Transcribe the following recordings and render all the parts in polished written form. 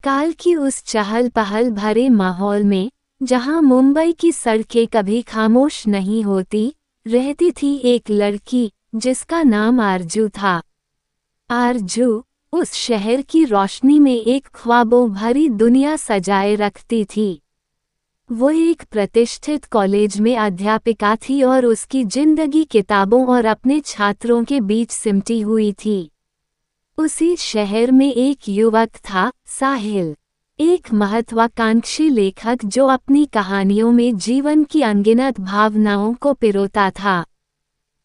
काल की उस चहल पहल भरे माहौल में, जहां मुंबई की सड़कें कभी खामोश नहीं होती, रहती थी एक लड़की जिसका नाम आरजू था। आरजू उस शहर की रोशनी में एक ख्वाबों भरी दुनिया सजाए रखती थी। वो एक प्रतिष्ठित कॉलेज में अध्यापिका थी और उसकी जिंदगी किताबों और अपने छात्रों के बीच सिमटी हुई थी। उसी शहर में एक युवक था, साहिल, एक महत्वाकांक्षी लेखक जो अपनी कहानियों में जीवन की अनगिनत भावनाओं को पिरोता था।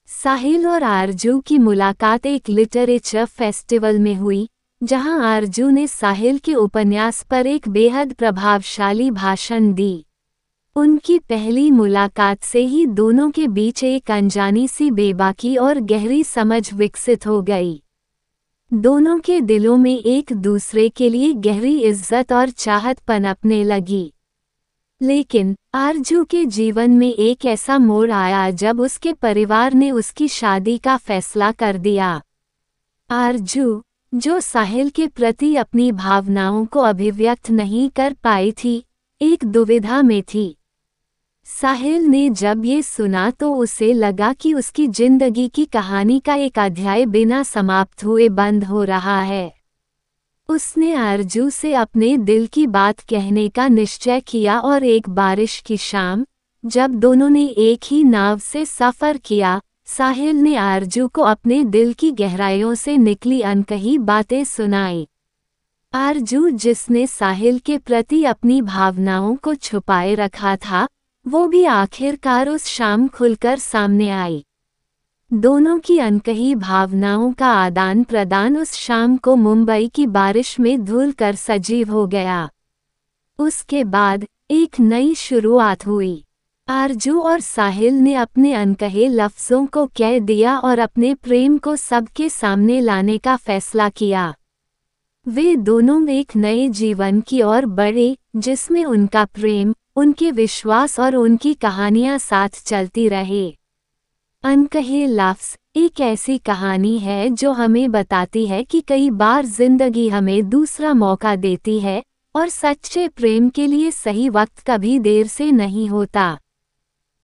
साहिल और आरजू की मुलाकात एक लिटरेचर फेस्टिवल में हुई, जहां आरजू ने साहिल के उपन्यास पर एक बेहद प्रभावशाली भाषण दी। उनकी पहली मुलाकात से ही दोनों के बीच एक अनजानी सी बेबाकी और गहरी समझ विकसित हो गई। दोनों के दिलों में एक दूसरे के लिए गहरी इज्जत और चाहत पनपने लगी। लेकिन आरजू के जीवन में एक ऐसा मोड़ आया जब उसके परिवार ने उसकी शादी का फैसला कर दिया। आरजू, जो साहिल के प्रति अपनी भावनाओं को अभिव्यक्त नहीं कर पाई थी, एक दुविधा में थी। साहिल ने जब ये सुना तो उसे लगा कि उसकी जिंदगी की कहानी का एक अध्याय बिना समाप्त हुए बंद हो रहा है। उसने आरजू से अपने दिल की बात कहने का निश्चय किया और एक बारिश की शाम, जब दोनों ने एक ही नाव से सफ़र किया, साहिल ने आरजू को अपने दिल की गहराइयों से निकली अनकही बातें सुनाई। आरजू, जिसने साहिल के प्रति अपनी भावनाओं को छुपाए रखा था, वो भी आखिरकार उस शाम खुलकर सामने आई। दोनों की अनकही भावनाओं का आदान प्रदान उस शाम को मुंबई की बारिश में धुल कर सजीव हो गया। उसके बाद एक नई शुरुआत हुई। आरजू और साहिल ने अपने अनकहे लफ्ज़ों को कह दिया और अपने प्रेम को सबके सामने लाने का फैसला किया। वे दोनों एक नए जीवन की ओर बढ़े, जिसमें उनका प्रेम, उनके विश्वास और उनकी कहानियां साथ चलती रहे। अनकहे लफ्ज़ एक ऐसी कहानी है जो हमें बताती है कि कई बार जिंदगी हमें दूसरा मौका देती है और सच्चे प्रेम के लिए सही वक्त कभी देर से नहीं होता।